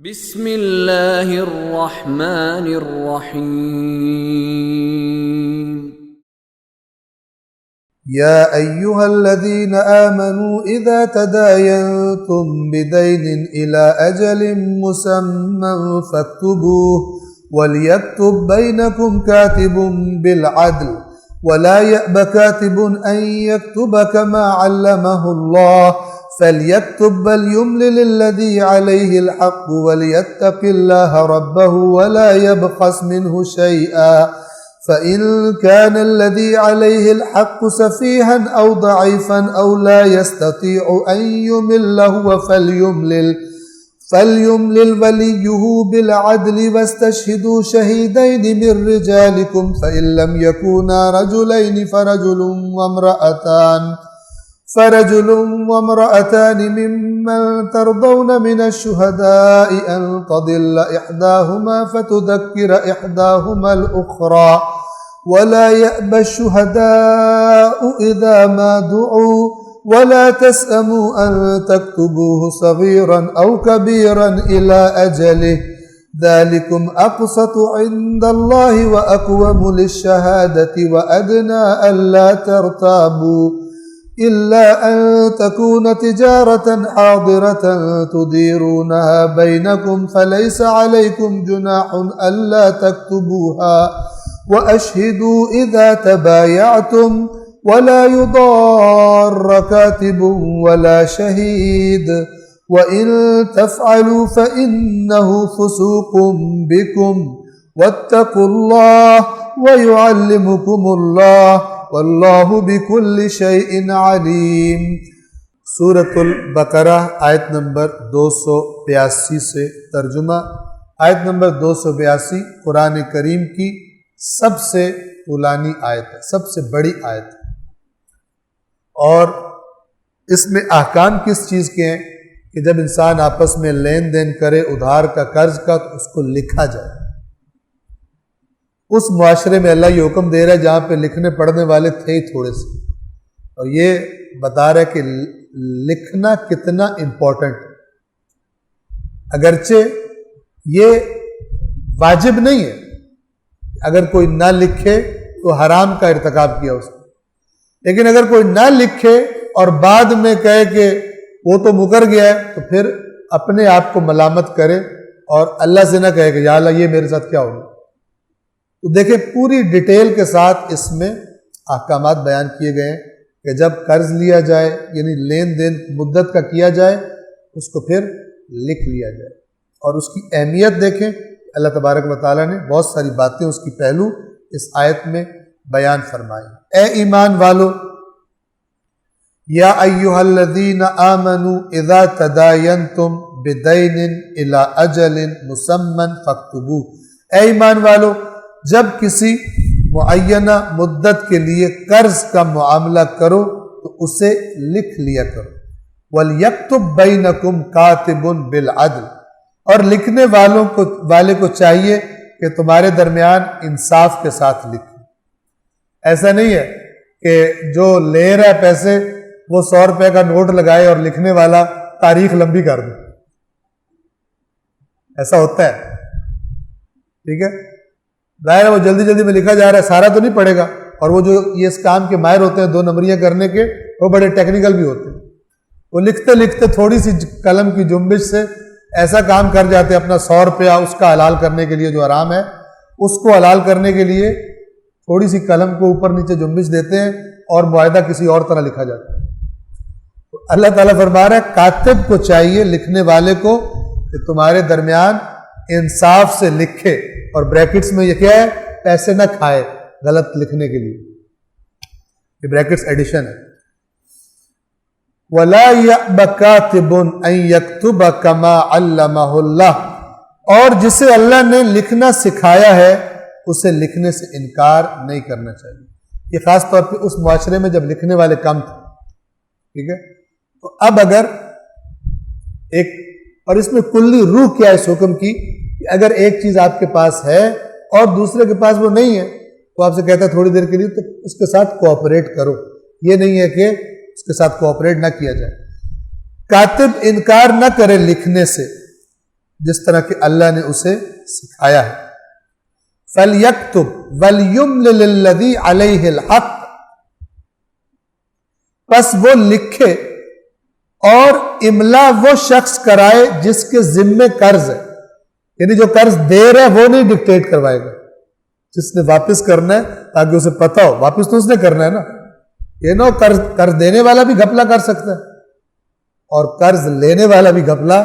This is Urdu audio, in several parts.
بسم اللہ الرحمن الرحیم يا أيها الذين آمنوا إذا تداينتم بدين إلى أجل مسمى فاكتبوه وليكتب بينكم كاتب بالعدل ولا يأب كاتب أن يكتب كما علمه الله فليكتب وليملل الذي عليه الحق وليتق الله ربه ولا يبخس منه شيئا فإن كان الذي عليه الحق سفيها أو ضعيفا أو لا يستطيع أن يمل هو فليملل وليه بالعدل واستشهدوا شهيدين من رجالكم فإن لم يكونا رجلين فرجل وامرأتان ممن ترضون من الشهداء أن تضل إحداهما فتذكر إحداهما الأخرى ولا يأبى الشهداء إذا ما دعوا ولا تسأموا أن تكتبوه صغيرا أو كبيرا إلى أجله ذلكم أقسط عند الله وأقوم للشهادة وأدنى ألا ترتابوا إلا أن تكون تجارة حاضرة تديرونها بينكم فليس عليكم جناح ألا تكتبوها وأشهدوا إذا تبايعتم ولا يضار كاتب ولا شهيد وإن تفعلوا فإنه فسوق بكم واتقوا الله ويعلمكم الله واللہ بکل شیء علیم۔ سورۃ البقرہ آیت نمبر 282 سے ترجمہ۔ آیت نمبر 282 قرآن کریم کی سب سے پرانی آیت ہے، سب سے بڑی آیت ہے، اور اس میں احکام کس چیز کے ہیں کہ جب انسان آپس میں لین دین کرے ادھار کا قرض کا تو اس کو لکھا جائے۔ اس معاشرے میں اللہ یہ حکم دے رہا ہے جہاں پہ لکھنے پڑھنے والے تھے ہی تھوڑے سے، اور یہ بتا رہا ہے کہ لکھنا کتنا امپورٹنٹ ہے۔ اگرچہ یہ واجب نہیں ہے، اگر کوئی نہ لکھے تو حرام کا ارتکاب کیا اس نے، لیکن اگر کوئی نہ لکھے اور بعد میں کہے کہ وہ تو مکر گیا ہے تو پھر اپنے آپ کو ملامت کرے اور اللہ سے نہ کہے کہ یا اللہ یہ میرے ساتھ کیا ہوگا۔ تو دیکھیں پوری ڈیٹیل کے ساتھ اس میں احکامات بیان کیے گئے ہیں کہ جب قرض لیا جائے یعنی لین دین مدت کا کیا جائے اس کو پھر لکھ لیا جائے، اور اس کی اہمیت دیکھیں اللہ تبارک و تعالیٰ نے بہت ساری باتیں اس کی پہلو اس آیت میں بیان فرمائی۔ اے ایمان والو، یا ایھا الذین آمنوا اذا تداینتم بدین الی اجل مسمى فاکتبوہ، اے ایمان والو جب کسی معینہ مدت کے لیے قرض کا معاملہ کرو تو اسے لکھ لیا کرو۔ وَلْيَكْتُبْ بَيْنَكُمْ كَاتِبٌ بِالْعَدْلِ، اور لکھنے والے کو چاہیے کہ تمہارے درمیان انصاف کے ساتھ لکھے۔ ایسا نہیں ہے کہ جو لے رہا ہے پیسے وہ 100 روپے کا نوٹ لگائے اور لکھنے والا تاریخ لمبی کر دے، ایسا ہوتا ہے، ٹھیک ہے؟ ظاہر ہے وہ جلدی جلدی میں لکھا جا رہا ہے، سارا تو نہیں پڑھے گا، اور وہ جو یہ اس کام کے ماہر ہوتے ہیں 2 نمبریاں کرنے کے، وہ بڑے ٹیکنیکل بھی ہوتے ہیں، وہ لکھتے لکھتے تھوڑی سی قلم کی جنبش سے ایسا کام کر جاتے ہیں اپنا 100 روپیہ اس کا حلال کرنے کے لیے جو حرام ہے اس کو حلال کرنے کے لیے تھوڑی سی قلم کو اوپر نیچے جنبش دیتے ہیں اور معاہدہ کسی اور طرح لکھا جاتا ہے۔ اللہ تعالیٰ فرما رہا ہے کاتب کو چاہیے لکھنے والے کو کہ تمہارے درمیان انصاف سے لکھے، اور بریکٹس میں یہ کیا ہے؟ پیسے نہ کھائے غلط لکھنے کے لیے، یہ بریکٹس ایڈیشن ہے۔ وَلَا يَأْبَ كَاتِبٌ أَن يَكْتُبَ كَمَا عَلَّمَهُ اللَّهُ، اور جسے اللہ نے لکھنا سکھایا ہے اسے لکھنے سے انکار نہیں کرنا چاہیے۔ یہ خاص طور پہ اس معاشرے میں جب لکھنے والے کم تھے، ٹھیک ہے؟ تو اب اگر ایک، اور اس میں کلی روح کیا ہے اس حکم کی کہ اگر ایک چیز آپ کے پاس ہے اور دوسرے کے پاس وہ نہیں ہے تو آپ سے کہتا ہے تھوڑی دیر کے لیے تو اس کے ساتھ کوآپریٹ کرو، یہ نہیں ہے کہ اس کے ساتھ کوآپریٹ نہ کیا جائے۔ کاتب انکار نہ کرے لکھنے سے، جس طرح کہ اللہ نے اسے سکھایا ہے. فَلْيَكْتُبْ وَلْيُمْلِلِ الَّذِي عَلَيْهِ الْحَقِّ، پس وہ لکھے اور املا وہ شخص کرائے جس کے ذمے قرض ہے. یعنی جو قرض دے رہا ہے وہ نہیں ڈکٹیٹ کروائے گا، جس نے واپس کرنا ہے تاکہ اسے پتہ ہو واپس تو اس نے کرنا ہے نا. یہ نہ قرض دینے والا بھی گھپلا کر سکتا ہے اور قرض لینے والا بھی گھپلا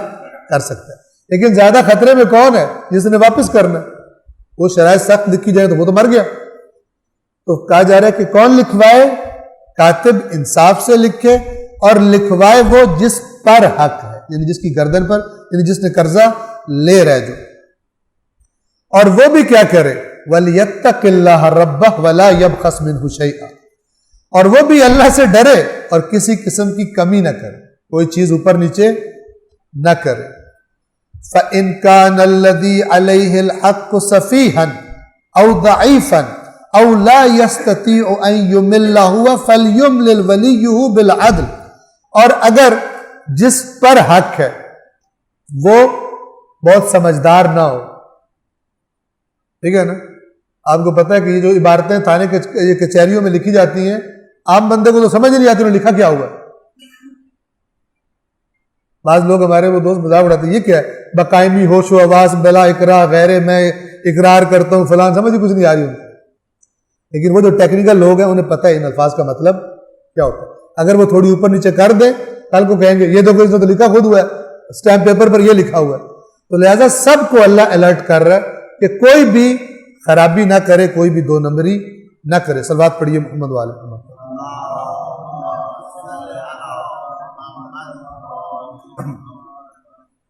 کر سکتا ہے، لیکن زیادہ خطرے میں کون ہے؟ جس نے واپس کرنا ہے. وہ شرائط سخت لکھی جائے تو وہ تو مر گیا. تو کہا جا رہا ہے کہ کون لکھوائے؟ کاتب انصاف سے لکھے اور لکھوائے وہ جس پر حق ہے، یعنی جس کی گردن پر، یعنی جس نے قرضہ لے رہا ہے جو. اور وہ بھی کیا کرے؟ وَلْيَتَّقِ اللَّهَ رَبَّهُ وَلَا يَبْخَسْ مِنْهُ شَيْئًا، اور وہ بھی اللہ سے ڈرے اور کسی قسم کی کمی نہ کرے، کوئی چیز اوپر نیچے نہ کرے. فَإِنْ كَانَ الَّذِي عَلَيْهِ الْحَقُّ سَفِيهًا أَوْ ضَعِيفًا أَوْ لَا يَسْتَطِيعُ أَنْ يُمِلَّ هُوَ فَلْيُمْلِلْ وَلِيُّهُ بِالْعَدْلِ، اور اگر جس پر حق ہے وہ بہت سمجھدار نہ ہو. ٹھیک ہے نا؟ آپ کو پتہ ہے کہ یہ جو عبارتیں تھانے کے کچہریوں میں لکھی جاتی ہیں، عام بندے کو تو سمجھ نہیں آتی انہوں نے لکھا کیا ہوا. بعض لوگ ہمارے وہ دوست مذاق اڑاتے ہیں، یہ کیا ہے؟ بقائمی ہوش و آواز بلا اقرا غیر میں اقرار کرتا ہوں فلان، سمجھ ہی کچھ نہیں آ رہی ان کو. لیکن وہ جو ٹیکنیکل لوگ ہیں انہیں پتہ ہے ان الفاظ کا مطلب کیا ہوتا ہے. اگر وہ تھوڑی اوپر نیچے کر دیں کل کو کہیں گے یہ تو کوئی تو لکھا خود ہوا ہے، اسٹیمپ پیپر پر یہ لکھا ہوا ہے. تو لہٰذا سب کو اللہ الرٹ کر رہا ہے کہ کوئی بھی خرابی نہ کرے، کوئی بھی دو نمبری نہ کرے. صلوات پڑھیے محمد والے محمد.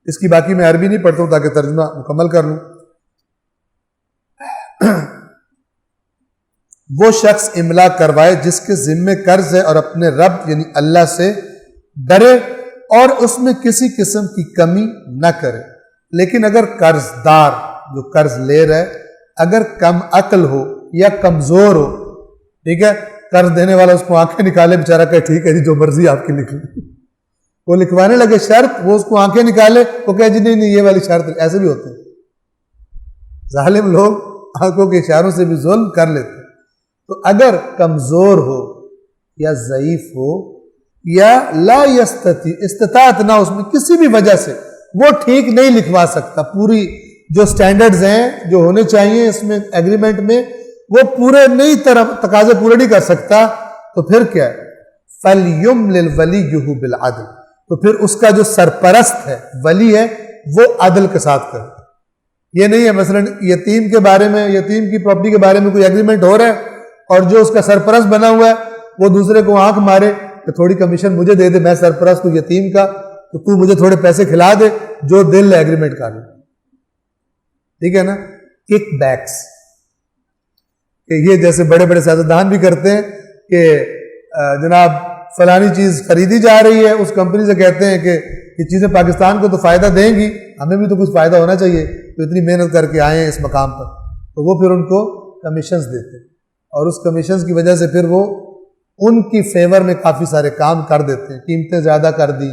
اس کی باقی میں عربی نہیں پڑھتا ہوں تاکہ ترجمہ مکمل کر لوں. وہ شخص املا کروائے جس کے ذمے قرض ہے اور اپنے رب یعنی اللہ سے ڈرے اور اس میں کسی قسم کی کمی نہ کرے. لیکن اگر قرض دار جو قرض لے رہا ہے اگر کم عقل ہو یا کمزور ہو، ٹھیک ہے، قرض دینے والا اس کو آنکھیں نکالے بیچارہ کہ ٹھیک ہے جی جو مرضی آپ کی لکھ لیں، وہ لکھوانے لگے شرط، وہ اس کو آنکھیں نکالے، وہ کہے جی نہیں یہ والی شرط. ایسے بھی ہوتے ہیں ظالم لوگ، آنکھوں کے اشاروں سے بھی ظلم کر لیتے ہیں. تو اگر کمزور ہو یا ضعیف ہو یا لا یستطیع، استطاعت نہ اس میں کسی بھی وجہ سے، وہ ٹھیک نہیں لکھوا سکتا، پوری جو سٹینڈرڈز ہیں جو ہونے چاہیے اس میں ایگریمنٹ میں وہ پورے نہیں، تقاضے پورے نہیں کر سکتا، تو پھر کیا ہے؟ فَلْيُمْلِلْ وَلِيُّهُ بِالْعَدْلِ، تو پھر اس کا جو سرپرست ہے، ولی ہے، وہ عدل کے ساتھ کرے. یہ نہیں ہے مثلا یتیم کے بارے میں، یتیم کی پراپرٹی کے بارے میں کوئی ایگریمنٹ ہو رہا ہے اور جو اس کا سرپرست بنا ہوا ہے وہ دوسرے کو آنکھ مارے کہ تھوڑی کمیشن مجھے دے دے، میں سرپرست ہوں یتیم کا تو تو مجھے تھوڑے پیسے کھلا دے، جو دل ہے ایگریمنٹ کر لے. ٹھیک ہے نا؟ کک بیکس، کہ یہ جیسے بڑے بڑے سیاستدان بھی کرتے ہیں کہ جناب فلانی چیز خریدی جا رہی ہے، اس کمپنی سے کہتے ہیں کہ یہ چیزیں پاکستان کو تو فائدہ دیں گی، ہمیں بھی تو کچھ فائدہ ہونا چاہیے، تو اتنی محنت کر کے آئے ہیں اس مقام پر، تو وہ پھر ان کو کمیشنز دیتے ہیں اور اس کمیشنز کی وجہ سے پھر وہ ان کی فیور میں کافی سارے کام کر دیتے ہیں. قیمتیں زیادہ کر دی،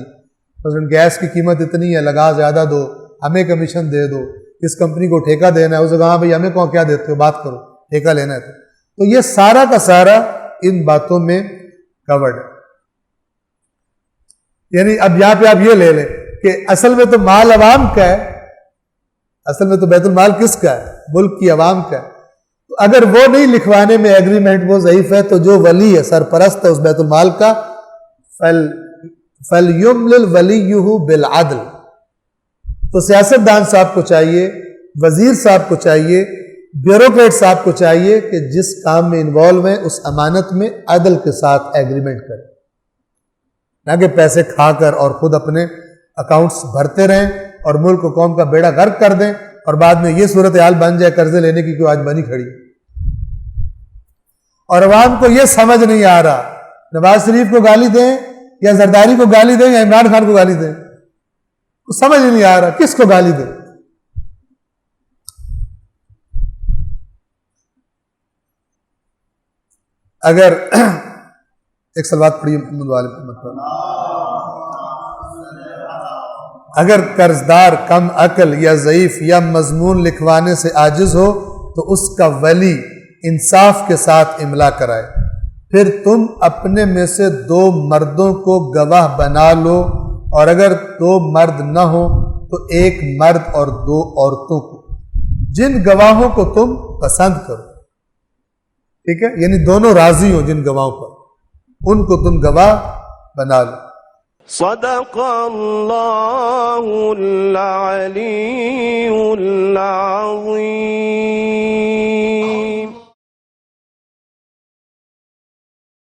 مثلا گیس کی قیمت اتنی ہے لگا زیادہ دو، ہمیں کمیشن دے دو، اس کمپنی کو ٹھیکہ دینا ہے، اس جگہ بھائی ہمیں کون کیا دیتے ہو، بات کرو، ٹھیکہ لینا ہے. تو یہ سارا کا سارا ان باتوں میں کورڈ ہے. یعنی اب یہاں پہ آپ یہ لے لیں کہ اصل میں تو مال عوام کا ہے، اصل میں تو بیت المال کس کا ہے؟ ملک کی عوام کا ہے. تو اگر وہ نہیں لکھوانے میں ایگریمنٹ وہ ضعیف ہے تو جو ولی ہے، سرپرست ہے اس بیت المال کا، فَلْيُمْلِلْ وَلِيُّهُ بِالْعَدْلِ، تو سیاستدان صاحب کو چاہیے، وزیر صاحب کو چاہیے، بیوروکریٹ صاحب کو چاہیے کہ جس کام میں انوالو ہیں اس امانت میں عدل کے ساتھ ایگریمنٹ کریں، نہ کہ پیسے کھا کر اور خود اپنے اکاؤنٹس بھرتے رہیں اور ملک و قوم کا بیڑا غرق کر دیں اور بعد میں یہ صورتحال بن جائے قرضے لینے کی، کوئی آج بنی کھڑی. اور عوام کو یہ سمجھ نہیں آ رہا نواز شریف کو گالی دیں یا زرداری کو گالی دیں یا عمران خان کو گالی دیں، سمجھ ہی نہیں آ رہا کس کو گالی دیں. اگر ایک صلوات پڑھیے محمد والے محمد پر. اگر قرضدار کم عقل یا ضعیف یا مضمون لکھوانے سے عاجز ہو تو اس کا ولی انصاف کے ساتھ املا کرائے، پھر تم اپنے میں سے 2 مردوں کو گواہ بنا لو، اور اگر 2 مرد نہ ہو تو 1 مرد اور 2 عورتوں کو، جن گواہوں کو تم پسند کرو، ٹھیک ہے، یعنی دونوں راضی ہوں جن گواہوں پر، ان کو تم گواہ بنا لو۔ صدق اللہ العلی